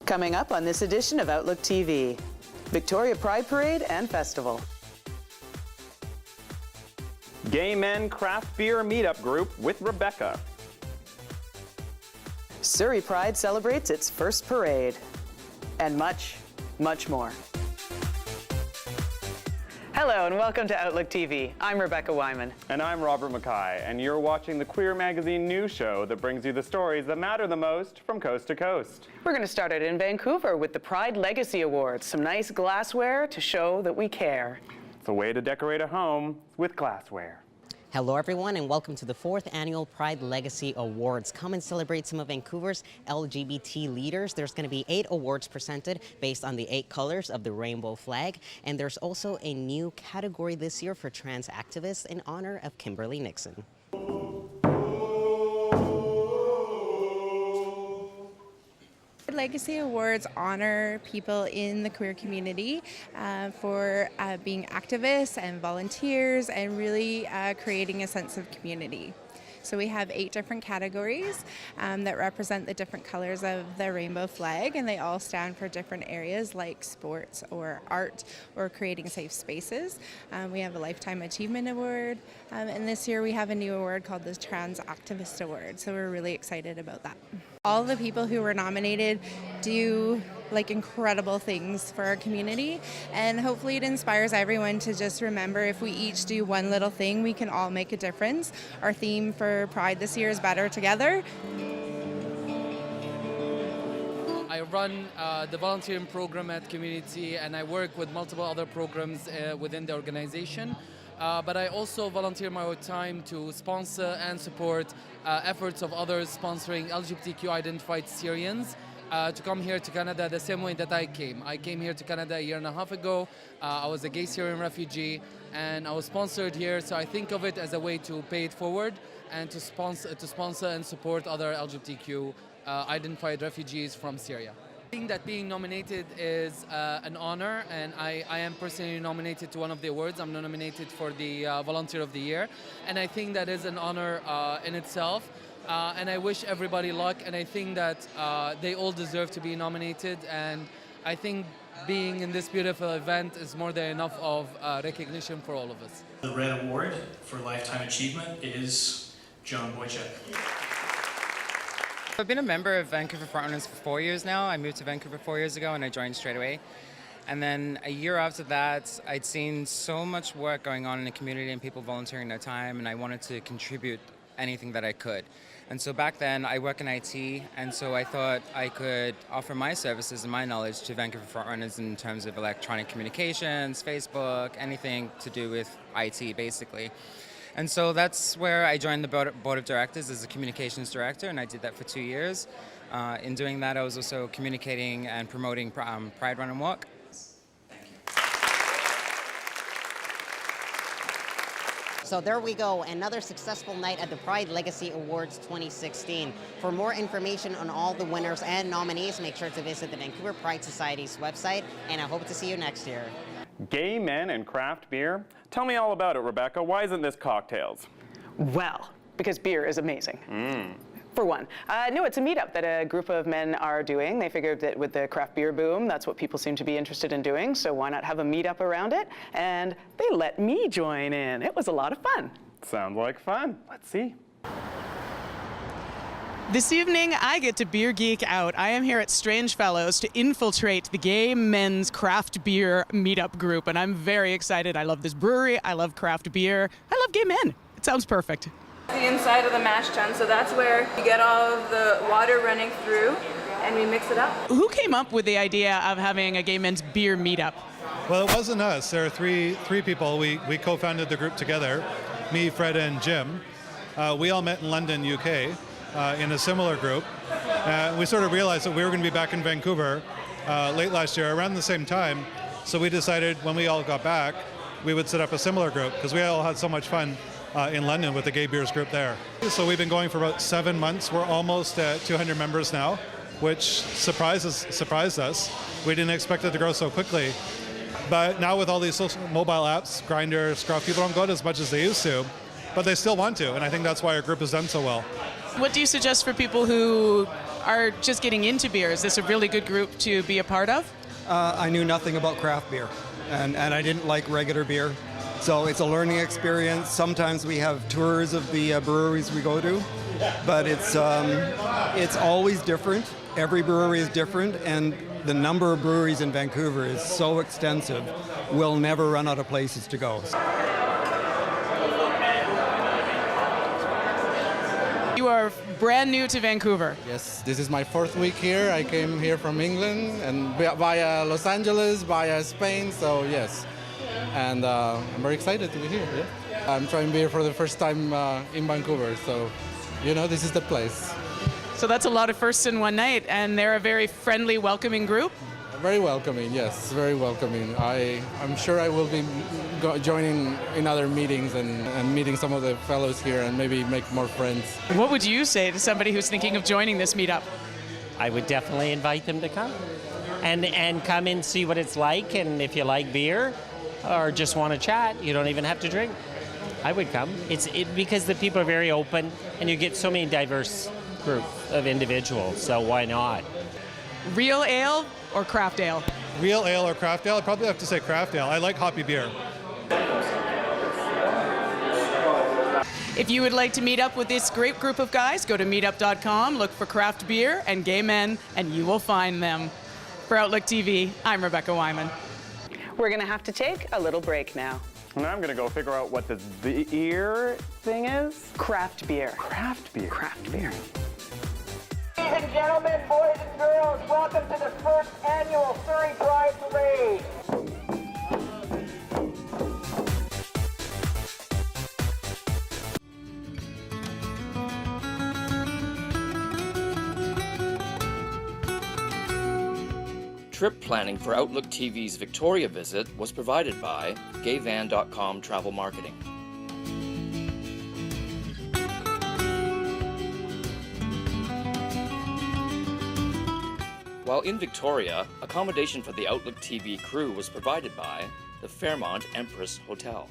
Coming up on this edition of Outlook TV, Victoria Pride Parade and Festival. Gay Men Craft Beer Meetup Group with Rebecca. Surrey Pride celebrates its first parade. And much, much more. Hello and welcome to Outlook TV. I'm Rebecca Wyman. And I'm Robert Mackay, and you're watching the Queer Magazine news show that brings you the stories that matter the most from coast to coast. We're going to start it in Vancouver with the Pride Legacy Awards. Some nice glassware to show that we care. It's a way to decorate a home with glassware. Hello everyone and welcome to the 4th Annual Pride Legacy Awards. Come and celebrate some of Vancouver's LGBT leaders. There's going to be 8 awards presented based on the 8 colors of the rainbow flag. And there's also a new category this year for trans activists in honor of Kimberly Nixon. Legacy Awards honor people in the queer community for being activists and volunteers and really creating a sense of community. So we have 8 different categories that represent the different colors of the rainbow flag, and they all stand for different areas like sports or art or creating safe spaces. We have a Lifetime Achievement Award, and this year we have a new award called the Trans Activist Award, so we're really excited about that. All the people who were nominated do incredible things for our community, and hopefully it inspires everyone to just remember if we each do one little thing, we can all make a difference. Our theme for Pride this year is Better Together. I run the volunteering program at Community, and I work with multiple other programs within the organization. But I also volunteer my time to sponsor and support efforts of others sponsoring LGBTQ identified Syrians to come here to Canada the same way that I came. I came here to Canada a year and a half ago. I was a gay Syrian refugee and I was sponsored here, so I think of it as a way to pay it forward and to sponsor and support other LGBTQ identified refugees from Syria. I think that being nominated is an honor, and I am personally nominated to one of the awards. I'm nominated for the Volunteer of the Year, and I think that is an honor in itself. And I wish everybody luck, and I think that they all deserve to be nominated, and I think being in this beautiful event is more than enough of recognition for all of us. The Red Award for Lifetime Achievement is John Boychuk. I've been a member of Vancouver Frontrunners for 4 years now. I moved to Vancouver 4 years ago and I joined straight away. And then a year after that, I'd seen so much work going on in the community and people volunteering their time, and I wanted to contribute anything that I could. And so back then, I work in IT, and so I thought I could offer my services and my knowledge to Vancouver Frontrunners in terms of electronic communications, Facebook, anything to do with IT, basically. And so that's where I joined the board of directors as a communications director, and I did that for 2 years. In doing that, I was also communicating and promoting Pride Run and Walk. So there we go, another successful night at the Pride Legacy Awards 2016. For more information on all the winners and nominees, make sure to visit the Vancouver Pride Society's website, and I hope to see you next year. Gay men and craft beer? Tell me all about it, Rebecca. Why isn't this cocktails? Well, because beer is amazing. For one. No, it's a meetup that a group of men are doing. They figured that with the craft beer boom, that's what people seem to be interested in doing, so why not have a meetup around it? And they let me join in. It was a lot of fun. Sounds like fun. Let's see. This evening, I get to beer geek out. I am here at Strange Fellows to infiltrate the Gay Men's Craft Beer Meetup Group, and I'm very excited. I love this brewery, I love craft beer, I love gay men. It sounds perfect. The inside of the mash tun, so that's where you get all of the water running through, and we mix it up. Who came up with the idea of having a Gay Men's Beer Meetup? Well, it wasn't us. There are three people. We co-founded the group together, me, Fred, and Jim. We all met in London, UK. In a similar group. We sort of realized that we were going to be back in Vancouver late last year, around the same time. So we decided when we all got back, we would set up a similar group because we all had so much fun in London with the Gay Beers group there. So we've been going for about 7 months. We're almost at 200 members now, which surprised us. We didn't expect it to grow so quickly. But now with all these mobile apps, Grindr, Scruff, people don't go out as much as they used to, but they still want to, and I think that's why our group has done so well. What do you suggest for people who are just getting into beer, is this a really good group to be a part of? I knew nothing about craft beer, and I didn't like regular beer. So it's a learning experience. Sometimes we have tours of the breweries we go to, but it's always different. Every brewery is different, and the number of breweries in Vancouver is so extensive, we'll never run out of places to go. You are brand new to Vancouver. Yes, this is my fourth week here. I came here from England and via Los Angeles, via Spain, so yes. And I'm very excited to be here. Yeah. I'm trying beer for the first time in Vancouver, so this is the place. So that's a lot of firsts in one night, and they're a very friendly, welcoming group? Very welcoming, yes, very welcoming. I'm sure I will be joining in other meetings and meeting some of the fellows here and maybe make more friends. What would you say to somebody who's thinking of joining this meetup? I would definitely invite them to come and come and see what it's like, and if you like beer or just want to chat, you don't even have to drink. I would come. Because the people are very open and you get so many diverse group of individuals, so why not? Real ale or craft ale? Real ale or craft ale? I'd probably have to say craft ale. I like hoppy beer. If you would like to meet up with this great group of guys, go to meetup.com, look for craft beer and gay men, and you will find them. For Outlook TV, I'm Rebecca Wyman. We're going to have to take a little break now. And I'm going to go figure out what this beer thing is. Craft beer. Craft beer. Craft beer. Ladies and gentlemen, boys and girls, welcome to the first annual Surrey Pride Parade. Trip planning for Outlook TV's Victoria visit was provided by gayvan.com Travel Marketing. While in Victoria, accommodation for the Outlook TV crew was provided by the Fairmont Empress Hotel.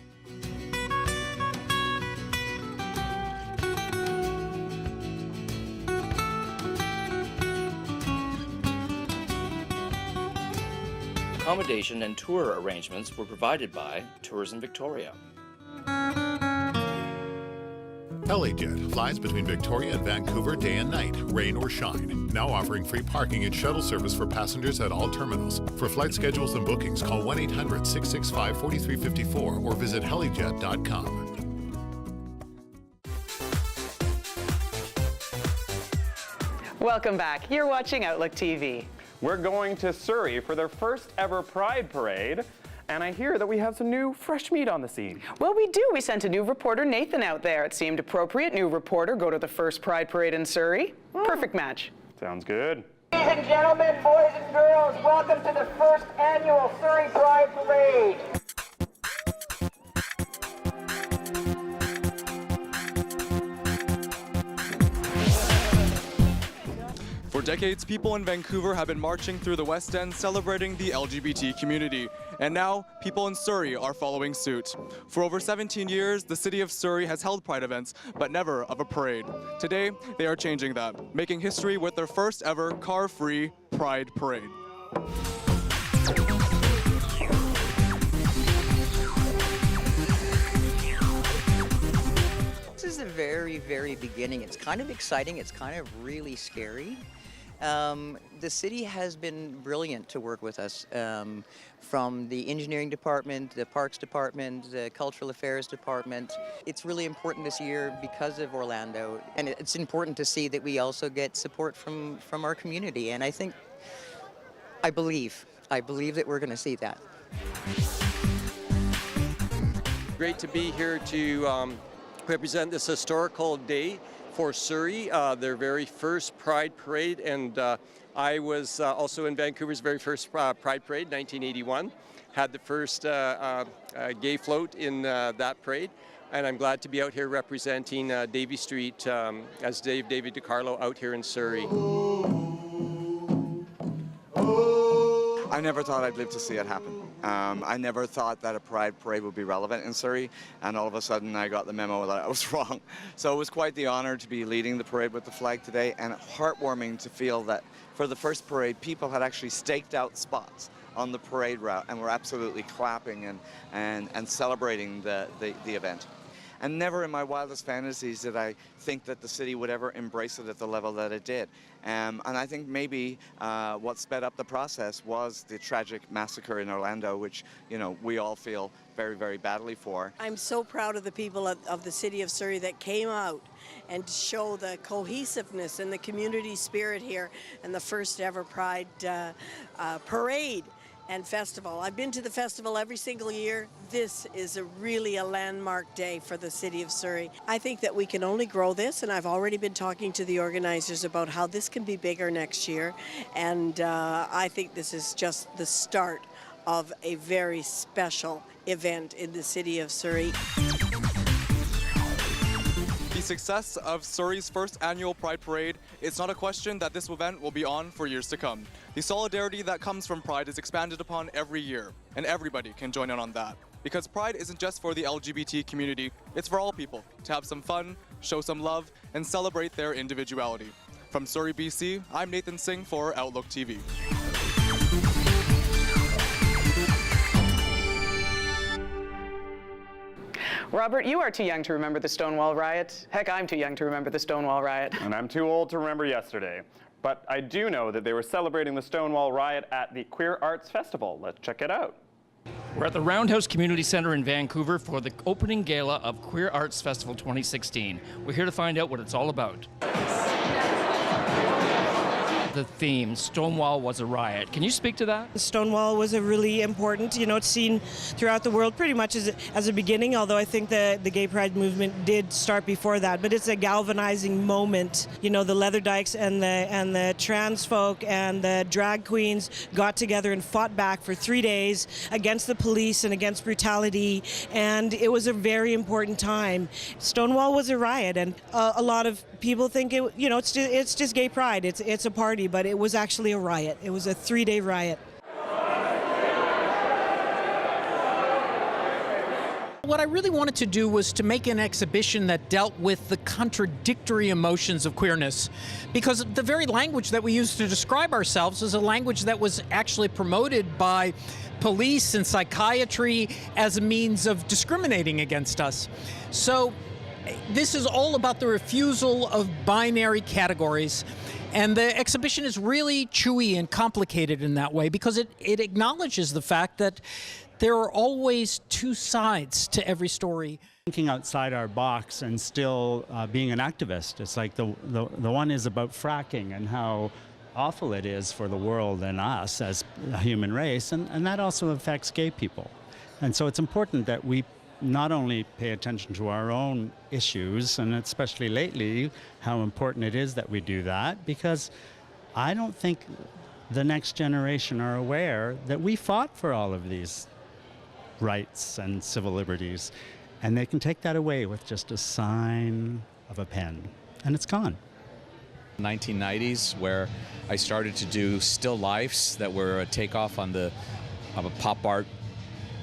Accommodation and tour arrangements were provided by Tourism Victoria. HeliJet flies between Victoria and Vancouver day and night, rain or shine. Now offering free parking and shuttle service for passengers at all terminals. For flight schedules and bookings, call 1-800-665-4354 or visit helijet.com. Welcome back. You're watching Outlook TV. We're going to Surrey for their first ever Pride Parade. And I hear that we have some new fresh meat on the scene. Well, we do. We sent a new reporter, Nathan, out there. It seemed appropriate. New reporter, go to the first Pride Parade in Surrey. Perfect match. Sounds good. Ladies and gentlemen, boys and girls, welcome to the first annual Surrey Pride Parade. For decades, people in Vancouver have been marching through the West End celebrating the LGBT community. And now, people in Surrey are following suit. For over 17 years, the city of Surrey has held Pride events, but never of a parade. Today, they are changing that, making history with their first ever car-free Pride Parade. This is the very, very beginning. It's kind of exciting. It's kind of really scary. The city has been brilliant to work with us, from the engineering department, the parks department, the cultural affairs department. It's really important this year because of Orlando, and it's important to see that we also get support from our community, and I believe that we're going to see that. Great to be here to represent this historical day for Surrey, their very first Pride Parade, and I was also in Vancouver's very first Pride Parade, 1981. Had the first gay float in that parade, and I'm glad to be out here representing Davie Street as David DiCarlo out here in Surrey. I never thought I'd live to see it happen. I never thought that a Pride Parade would be relevant in Surrey, and all of a sudden I got the memo that I was wrong. So it was quite the honor to be leading the parade with the flag today, and heartwarming to feel that for the first parade, people had actually staked out spots on the parade route and were absolutely clapping and celebrating the event. And never in my wildest fantasies did I think that the city would ever embrace it at the level that it did. And I think maybe what sped up the process was the tragic massacre in Orlando, which, you know, we all feel very, very badly for. I'm so proud of the people of the city of Surrey that came out and show the cohesiveness and the community spirit here, and the first ever Pride parade and festival. I've been to the festival every single year. This is really a landmark day for the city of Surrey. I think that we can only grow this, and I've already been talking to the organizers about how this can be bigger next year, and I think this is just the start of a very special event in the city of Surrey. The success of Surrey's first annual Pride Parade, it's not a question that this event will be on for years to come. The solidarity that comes from Pride is expanded upon every year, and everybody can join in on that. Because Pride isn't just for the LGBT community, it's for all people to have some fun, show some love, and celebrate their individuality. From Surrey, BC, I'm Nathan Singh for Outlook TV. Robert, you are too young to remember the Stonewall riot. Heck, I'm too young to remember the Stonewall riot. And I'm too old to remember yesterday. But I do know that they were celebrating the Stonewall riot at the Queer Arts Festival. Let's check it out. We're at the Roundhouse Community Centre in Vancouver for the opening gala of Queer Arts Festival 2016. We're here to find out what it's all about. The theme, Stonewall was a riot. Can you speak to that? Stonewall was a really important, it's seen throughout the world pretty much as a beginning, although I think the gay pride movement did start before that, but it's a galvanizing moment. The Leatherdykes and the trans folk and the drag queens got together and fought back for 3 days against the police and against brutality, and it was a very important time. Stonewall was a riot, and a lot of people think it's just gay pride. It's a party, but it was actually a riot. It was a 3-day riot. What I really wanted to do was to make an exhibition that dealt with the contradictory emotions of queerness, because the very language that we use to describe ourselves is a language that was actually promoted by police and psychiatry as a means of discriminating against us. So this is all about the refusal of binary categories. And the exhibition is really chewy and complicated in that way because it acknowledges the fact that there are always two sides to every story. Thinking outside our box and still being an activist. It's like the one is about fracking and how awful it is for the world and us as a human race, and that also affects gay people. And so it's important that we not only pay attention to our own issues, and especially lately, how important it is that we do that, because I don't think the next generation are aware that we fought for all of these rights and civil liberties, and they can take that away with just a sign of a pen, and it's gone. 1990s, where I started to do still lifes that were a takeoff on of a pop art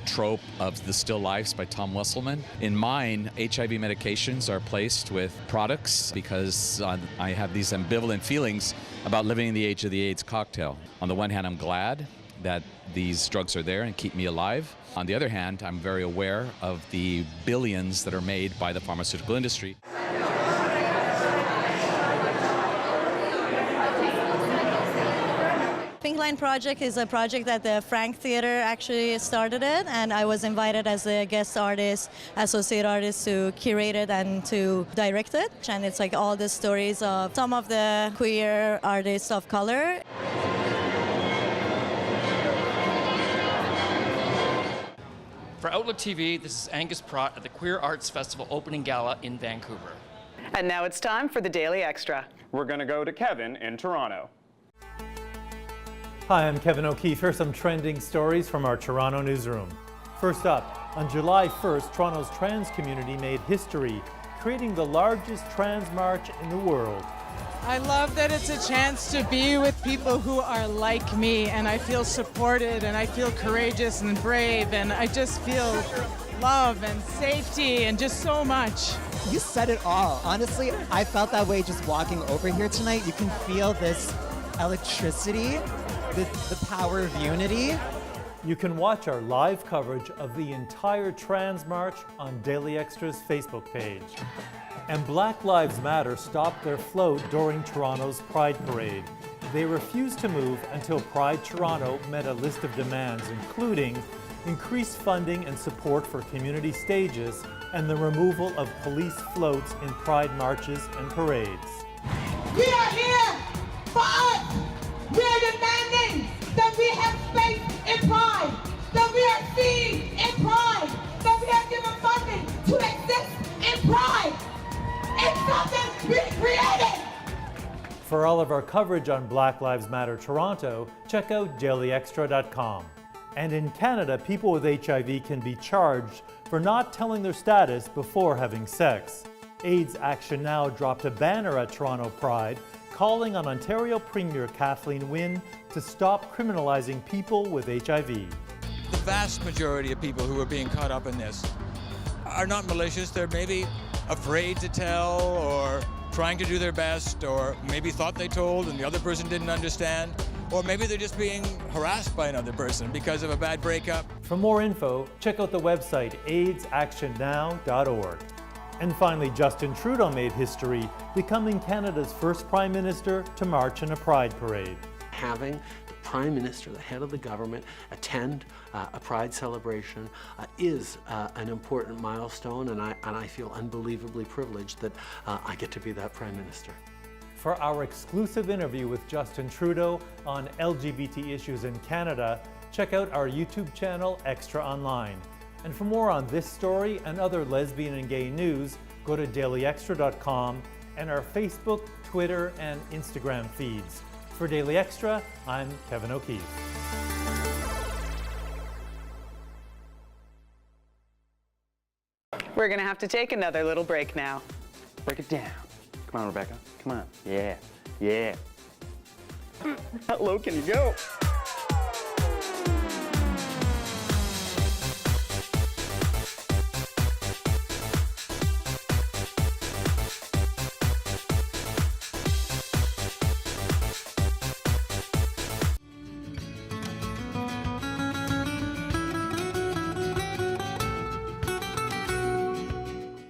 trope of the still lifes by Tom Wesselman. In mine, HIV medications are placed with products because I have these ambivalent feelings about living in the age of the AIDS cocktail. On the one hand, I'm glad that these drugs are there and keep me alive. On the other hand, I'm very aware of the billions that are made by the pharmaceutical industry. Pink Line Project is a project that the Frank Theater actually started it, and I was invited as a guest artist, associate artist, to curate it and to direct it. And it's like all the stories of some of the queer artists of color. For Outlook TV, this is Angus Pratt at the Queer Arts Festival opening gala in Vancouver. And now it's time for the Daily Extra. We're going to go to Kevin in Toronto. Hi, I'm Kevin O'Keefe. Here are some trending stories from our Toronto newsroom. First up, on July 1st, Toronto's trans community made history, creating the largest trans march in the world. I love that it's a chance to be with people who are like me, and I feel supported, and I feel courageous and brave, and I just feel love and safety and just so much. You said it all. Honestly, I felt that way just walking over here tonight. You can feel this electricity, the power of unity. You can watch our live coverage of the entire Trans March on Daily Extra's Facebook page. And Black Lives Matter stopped their float during Toronto's Pride Parade. They refused to move until Pride Toronto met a list of demands, including increased funding and support for community stages and the removal of police floats in Pride marches and parades. We are here for us. We are demanding that we have space in Pride, that we are seen in Pride, that we are given funding to exist in Pride. It's something we created. For all of our coverage on Black Lives Matter Toronto, check out dailyextra.com. And in Canada, people with HIV can be charged for not telling their status before having sex. AIDS Action Now dropped a banner at Toronto Pride calling on Ontario Premier Kathleen Wynne to stop criminalizing people with HIV. The vast majority of people who are being caught up in this are not malicious. They're maybe afraid to tell, or trying to do their best, or maybe thought they told and the other person didn't understand, or maybe they're just being harassed by another person because of a bad breakup. For more info, check out the website aidsactionnow.org. And finally, Justin Trudeau made history, becoming Canada's first Prime Minister to march in a Pride parade. Having the Prime Minister, the head of the government, attend a Pride celebration is an important milestone, and I feel unbelievably privileged that I get to be that Prime Minister. For our exclusive interview with Justin Trudeau on LGBT issues in Canada, check out our YouTube channel, Extra Online. And for more on this story and other lesbian and gay news, go to dailyextra.com and our Facebook, Twitter, and Instagram feeds. For Daily Extra, I'm Kevin O'Keefe. We're going to have to take another little break now. Break it down. Come on, Rebecca. Come on. Yeah. Yeah. How low can you go?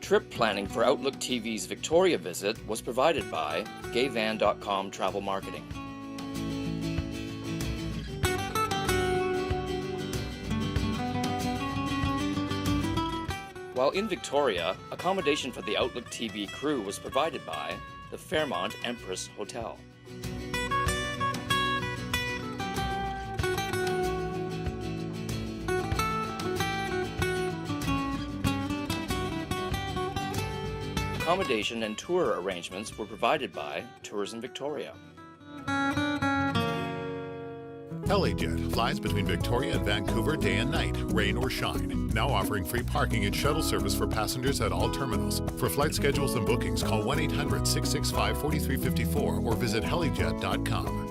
Trip planning for Outlook TV's Victoria visit was provided by gayvan.com Travel Marketing. While in Victoria, accommodation for the Outlook TV crew was provided by the Fairmont Empress Hotel. Accommodation and tour arrangements were provided by Tourism Victoria. HeliJet flies between Victoria and Vancouver day and night, rain or shine. Now offering free parking and shuttle service for passengers at all terminals. For flight schedules and bookings, call 1-800-665-4354 or visit helijet.com.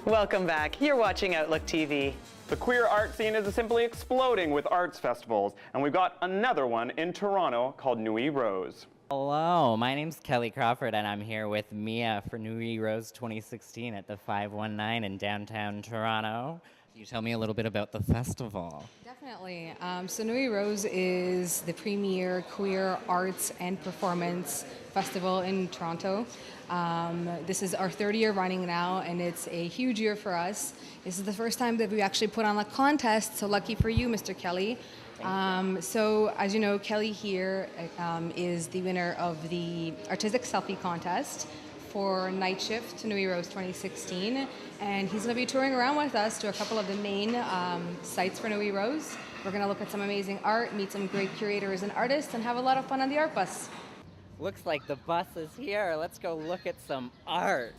Welcome back. You're watching Outlook TV. The queer art scene is simply exploding with arts festivals, and we've got another one in Toronto called Nuit Rose. Hello, my name's Kelly Crawford, and I'm here with Mia for Nuit Rose 2016 at the 519 in downtown Toronto. Can you tell me a little bit about the festival? Definitely. So Nuit Rose is the premier queer arts and performance festival in Toronto. This is our third year running now, and it's a huge year for us. This is the first time that we actually put on a contest, so lucky for you, Mr. Kelly. So as you know, Kelly here is the winner of the Artistic Selfie Contest for Night Shift to Nuit Rose 2016, and he's going to be touring around with us to a couple of the main sites for Nuit Rose. We're going to look at some amazing art, meet some great curators and artists, and have a lot of fun on the art bus. Looks like the bus is here. Let's go look at some art.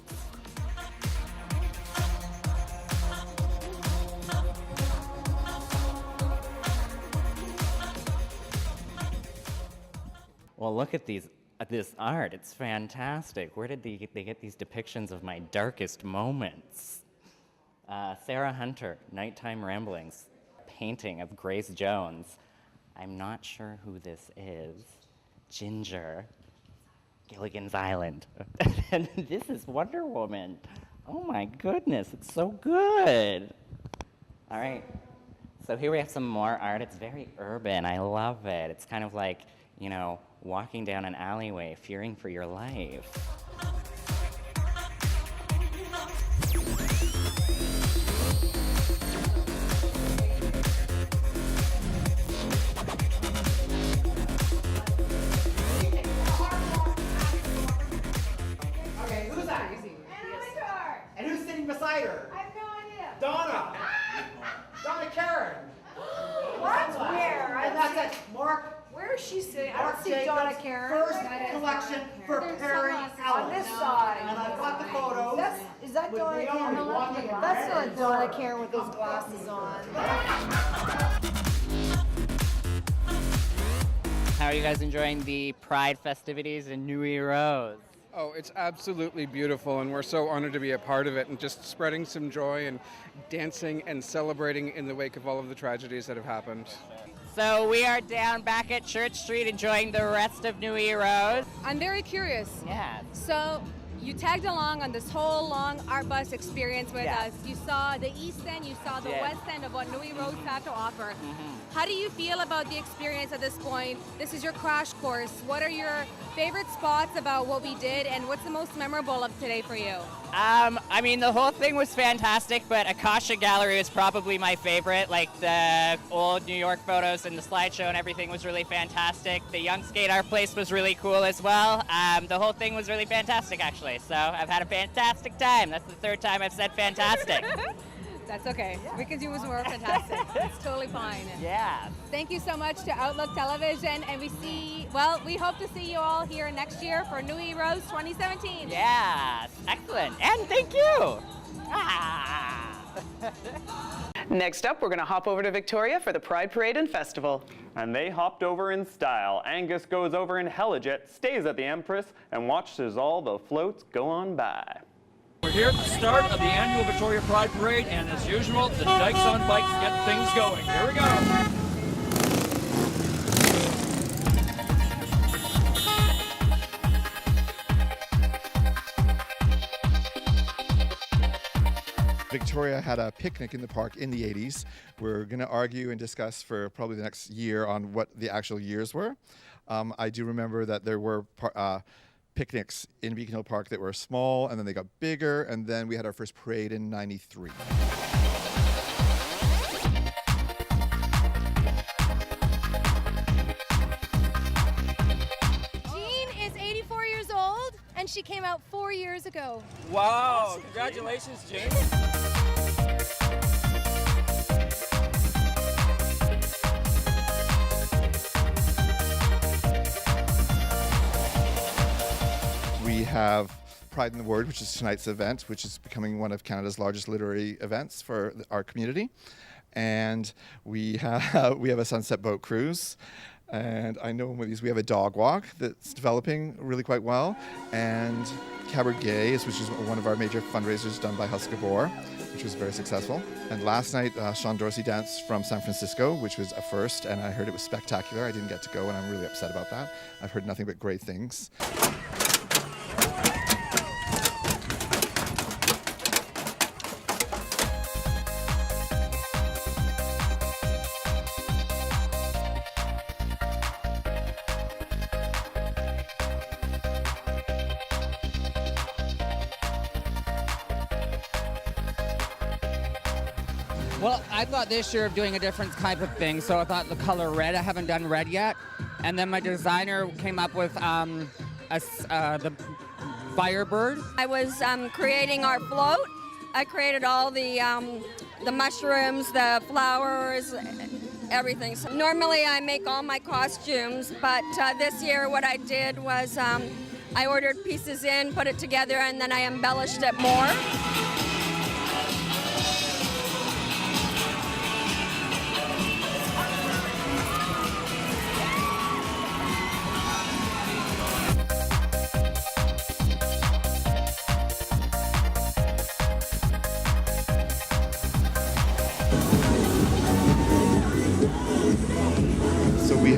Well, look at this art. It's fantastic. Where did they get these depictions of my darkest moments? Sarah Hunter, Nighttime Ramblings, painting of Grace Jones. I'm not sure who this is. Ginger, Gilligan's Island. And this is Wonder Woman. Oh my goodness, it's so good. All right, so here we have some more art. It's very urban. I love it. It's kind of like, you know, walking down an alleyway, fearing for your life. Okay, who's that? And who's sitting beside her? I have no idea. Donna. Donna Karen. What? Where? And that's it. Mark. Where is she sitting? I Mark don't see Jacobs' Donna Karen. First collection for Perry Ellis. On this side. And I've got the photos. Is that with Donna Naomi Karen? walking That's right not Donna Karen with those glasses on. How are you guys enjoying the Pride festivities in Nui Rose? Oh, it's absolutely beautiful, and we're so honored to be a part of it and just spreading some joy and dancing and celebrating in the wake of all of the tragedies that have happened. So we are down back at Church Street enjoying the rest of Nui Rose. I'm very curious. Yeah. So you tagged along on this whole long art bus experience with us. You saw the East End, you saw the Yeah. West End of what Nui Rose had to offer. How do you feel about the experience at this point? This is your crash course. What are your favorite spots about what we did, and what's the most memorable of today for you? I mean, the whole thing was fantastic, but Akasha Gallery was probably my favorite. Like the old New York photos and the slideshow and everything was really fantastic. The Young Skate Art place was really cool as well. The whole thing was really fantastic, actually. So I've had a fantastic time. That's the third time I've said fantastic. That's okay. We can use more fantastic. It's totally fine. Yeah. Thank you so much to Outlook Television, and we hope to see you all here next year for Nui Rose 2017. Yeah, excellent. And thank you. Next up, we're going to hop over to Victoria for the Pride Parade and Festival. And they hopped over in style. Angus goes over in Helijet, stays at the Empress, and watches all the floats go on by. We're here at the start of the annual Victoria Pride Parade, and as usual, the Dykes on Bikes get things going. Here we go. Victoria had a picnic in the park in the 80s. We're going to argue and discuss for probably the next year on what the actual years were. I do remember that there were picnics in Beacon Hill Park that were small, and then they got bigger, and then we had our first parade in '93. Jean is 84 years old, and she came out 4 years ago. Wow, congratulations, James. We have Pride in the Word, which is tonight's event, which is becoming one of Canada's largest literary events for our community. And we have a sunset boat cruise. And I know with these we have a dog walk that's developing really quite well. And Cabaret, which is one of our major fundraisers done by Husk Gabor, which was very successful. And last night, Sean Dorsey danced from San Francisco, which was a first, and I heard it was spectacular. I didn't get to go, and I'm really upset about that. I've heard nothing but great things. Well, I thought this year of doing a different type of thing, so I thought the color red. I haven't done red yet. And then my designer came up with the Firebird. I was creating our float. I created all the mushrooms, the flowers, everything. So normally I make all my costumes, but this year what I did was I ordered pieces in, put it together, and then I embellished it more.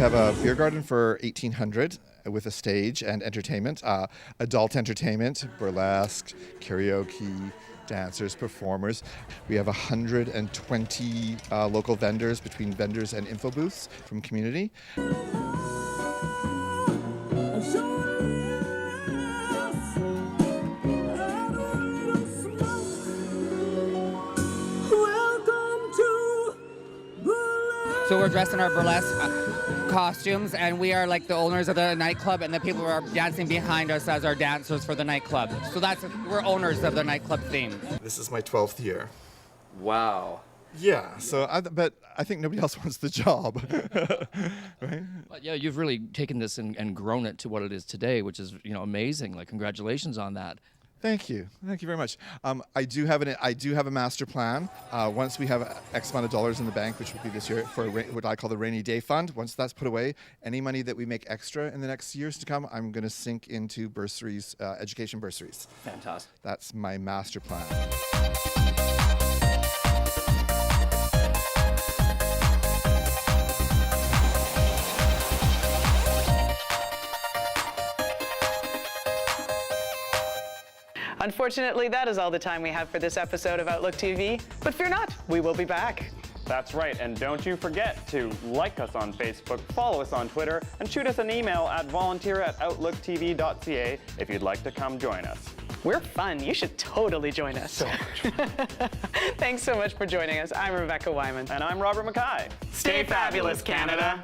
have a beer garden for 1,800 with a stage and entertainment, adult entertainment, burlesque, karaoke, dancers, performers. We have 120 local vendors, between vendors and info booths from community. So we're dressed in our burlesque costumes, and we are like the owners of the nightclub, and the people who are dancing behind us as our dancers for the nightclub. So we're owners of the nightclub theme. This is my 12th year. Wow. Yeah, so but I think nobody else wants the job. Right? But yeah, you've really taken this and grown it to what it is today, which is amazing. Like, congratulations on that. Thank you very much. I do have a master plan. Once we have X amount of dollars in the bank, which will be this year, for what I call the rainy day fund. Once that's put away, any money that we make extra in the next years to come, I'm going to sink into bursaries, education bursaries. Fantastic. That's my master plan. Unfortunately, that is all the time we have for this episode of Outlook TV. But fear not, we will be back. That's right, and don't you forget to like us on Facebook, follow us on Twitter, and shoot us an email at volunteer@outlooktv.ca if you'd like to come join us. We're fun. You should totally join us. So much fun. Thanks so much for joining us. I'm Rebecca Wyman. And I'm Robert Mackay. Stay fabulous, Canada.